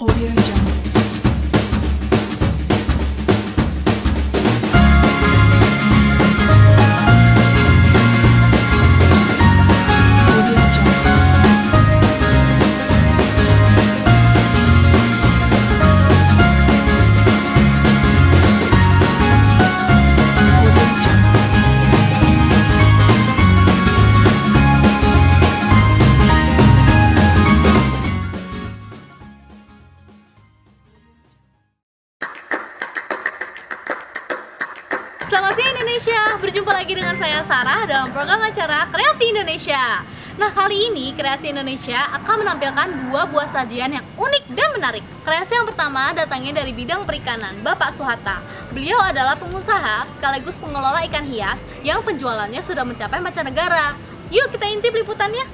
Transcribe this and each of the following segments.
Audio Jungle. Audio Jungle. Audio Jungle. Selamat siang Indonesia, berjumpa lagi dengan saya Sarah dalam program acara Kreasi Indonesia. Nah, kali ini Kreasi Indonesia akan menampilkan dua buah sajian yang unik dan menarik. Kreasi yang pertama datangnya dari bidang perikanan, Bapak Suhata. Beliau adalah pengusaha sekaligus pengelola ikan hias yang penjualannya sudah mencapai mancanegara. Yuk kita intip liputannya.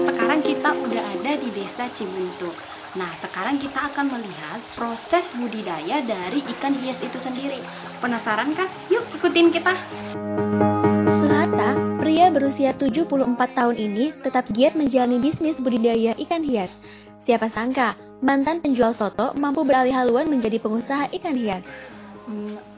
Sekarang kita udah ada di Desa Cibentuk. Nah, sekarang kita akan melihat proses budidaya dari ikan hias itu sendiri. Penasaran kan? Yuk ikutin kita. Suhata, pria berusia 74 tahun ini tetap giat menjalani bisnis budidaya ikan hias. Siapa sangka, mantan penjual soto mampu beralih haluan menjadi pengusaha ikan hias.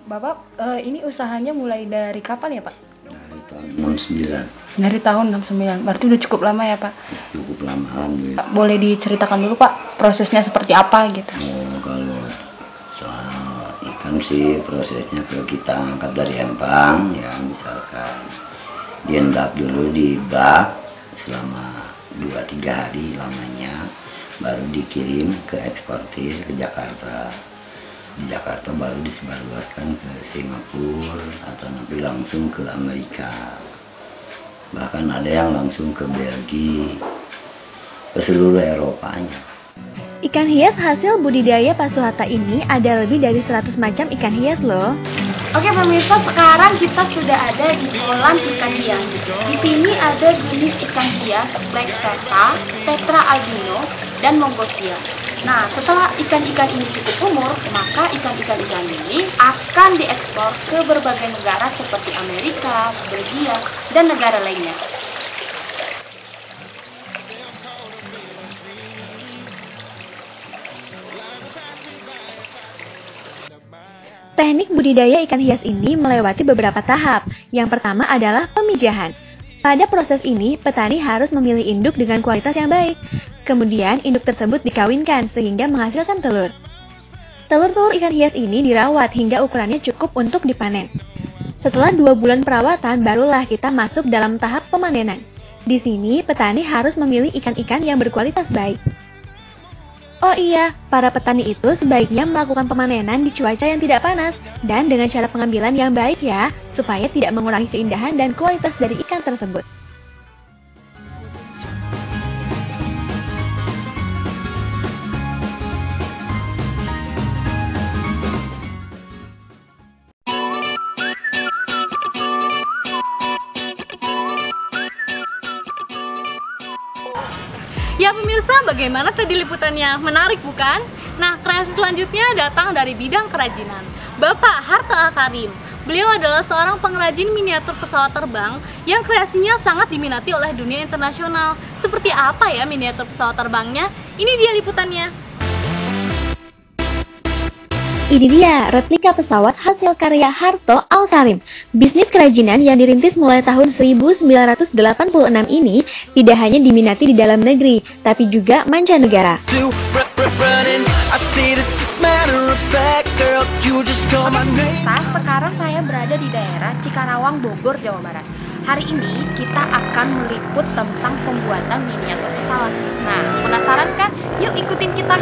Bapak, ini usahanya mulai dari kapan ya, Pak? Dari tahun 69. Dari tahun 69, berarti udah cukup lama ya, Pak? Cukup lama, alhamdulillah. Boleh diceritakan dulu, Pak, prosesnya seperti apa gitu? Oh, kalau soal ikan sih prosesnya kalau kita angkat dari empang, ya misalkan diendap dulu di bak selama 2-3 hari lamanya, baru dikirim ke eksportir ke Jakarta. Di Jakarta baru disebarluaskan ke Singapura atau nanti langsung ke Amerika. Bahkan ada yang langsung ke Belgia, ke seluruh Eropanya. Ikan hias hasil budidaya Pak Suhata ini ada lebih dari 100 macam ikan hias loh. Oke pemirsa, sekarang kita sudah ada di kolam ikan hias. Di sini ada jenis ikan hias Black Tetra, Tetra albino, dan Mongosia. Nah, setelah ikan-ikan ini cukup umur, maka ikan-ikan ini akan diekspor ke berbagai negara seperti Amerika, Belgia, dan negara lainnya. Teknik budidaya ikan hias ini melewati beberapa tahap. Yang pertama adalah pemijahan. Pada proses ini, petani harus memilih induk dengan kualitas yang baik. Kemudian, induk tersebut dikawinkan sehingga menghasilkan telur. Telur-telur ikan hias ini dirawat hingga ukurannya cukup untuk dipanen. Setelah 2 bulan perawatan, barulah kita masuk dalam tahap pemanenan. Di sini, petani harus memilih ikan-ikan yang berkualitas baik. Oh iya, para petani itu sebaiknya melakukan pemanenan di cuaca yang tidak panas dan dengan cara pengambilan yang baik ya, supaya tidak mengurangi keindahan dan kualitas dari ikan tersebut. Ya pemirsa, bagaimana tadi liputannya? Menarik bukan? Nah, kreasi selanjutnya datang dari bidang kerajinan, Bapak Harta Al-Karim. Beliau adalah seorang pengrajin miniatur pesawat terbang yang kreasinya sangat diminati oleh dunia internasional. Seperti apa ya miniatur pesawat terbangnya? Ini dia liputannya. Ini dia replika pesawat hasil karya Harto Al-Karim. Bisnis kerajinan yang dirintis mulai tahun 1986 ini tidak hanya diminati di dalam negeri, tapi juga mancanegara. Sekarang saya berada di daerah Cikarawang, Bogor, Jawa Barat. Hari ini kita akan meliput tentang pembuatan miniatur pesawat. Nah, penasaran kan? Yuk ikutin kita.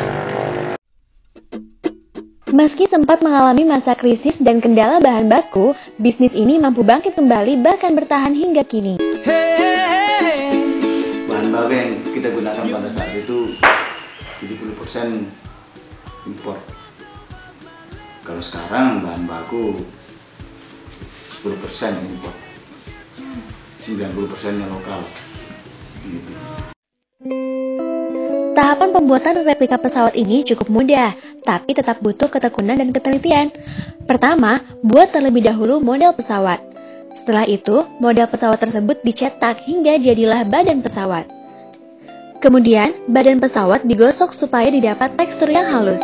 Meski sempat mengalami masa krisis dan kendala bahan baku, bisnis ini mampu bangkit kembali bahkan bertahan hingga kini. Bahan baku yang kita gunakan pada saat itu 70% impor. Kalau sekarang bahan baku 10% impor, 90%-nya lokal. Gitu. Tahapan pembuatan replika pesawat ini cukup mudah, tapi tetap butuh ketekunan dan ketelitian. Pertama, buat terlebih dahulu model pesawat. Setelah itu, model pesawat tersebut dicetak hingga jadilah badan pesawat. Kemudian, badan pesawat digosok supaya didapat tekstur yang halus.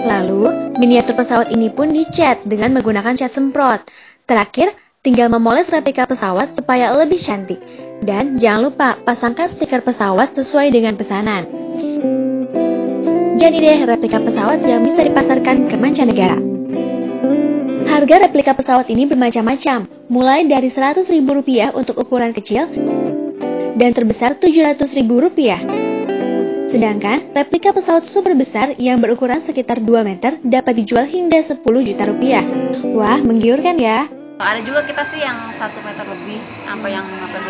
Lalu, miniatur pesawat ini pun dicat dengan menggunakan cat semprot. Terakhir, tinggal memoles replika pesawat supaya lebih cantik. Dan jangan lupa pasangkan stiker pesawat sesuai dengan pesanan. Jadi deh replika pesawat yang bisa dipasarkan ke mancanegara. Harga replika pesawat ini bermacam-macam, mulai dari Rp100.000 untuk ukuran kecil dan terbesar Rp700.000. Sedangkan replika pesawat super besar yang berukuran sekitar 2 meter dapat dijual hingga Rp10 juta. Wah, menggiurkan ya. Ada juga kita sih yang 1 meter lebih, sampai 2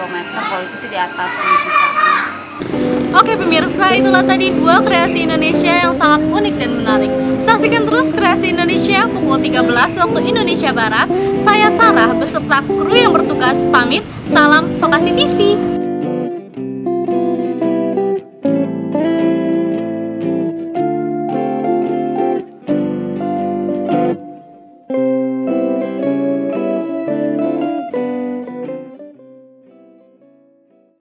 meter, kalau itu sih di atas 10 juta. Oke pemirsa, itulah tadi 2 kreasi Indonesia yang sangat unik dan menarik. Saksikan terus Kreasi Indonesia pukul 13 waktu Indonesia Barat. Saya Sarah beserta kru yang bertugas pamit. Salam Vokasi TV.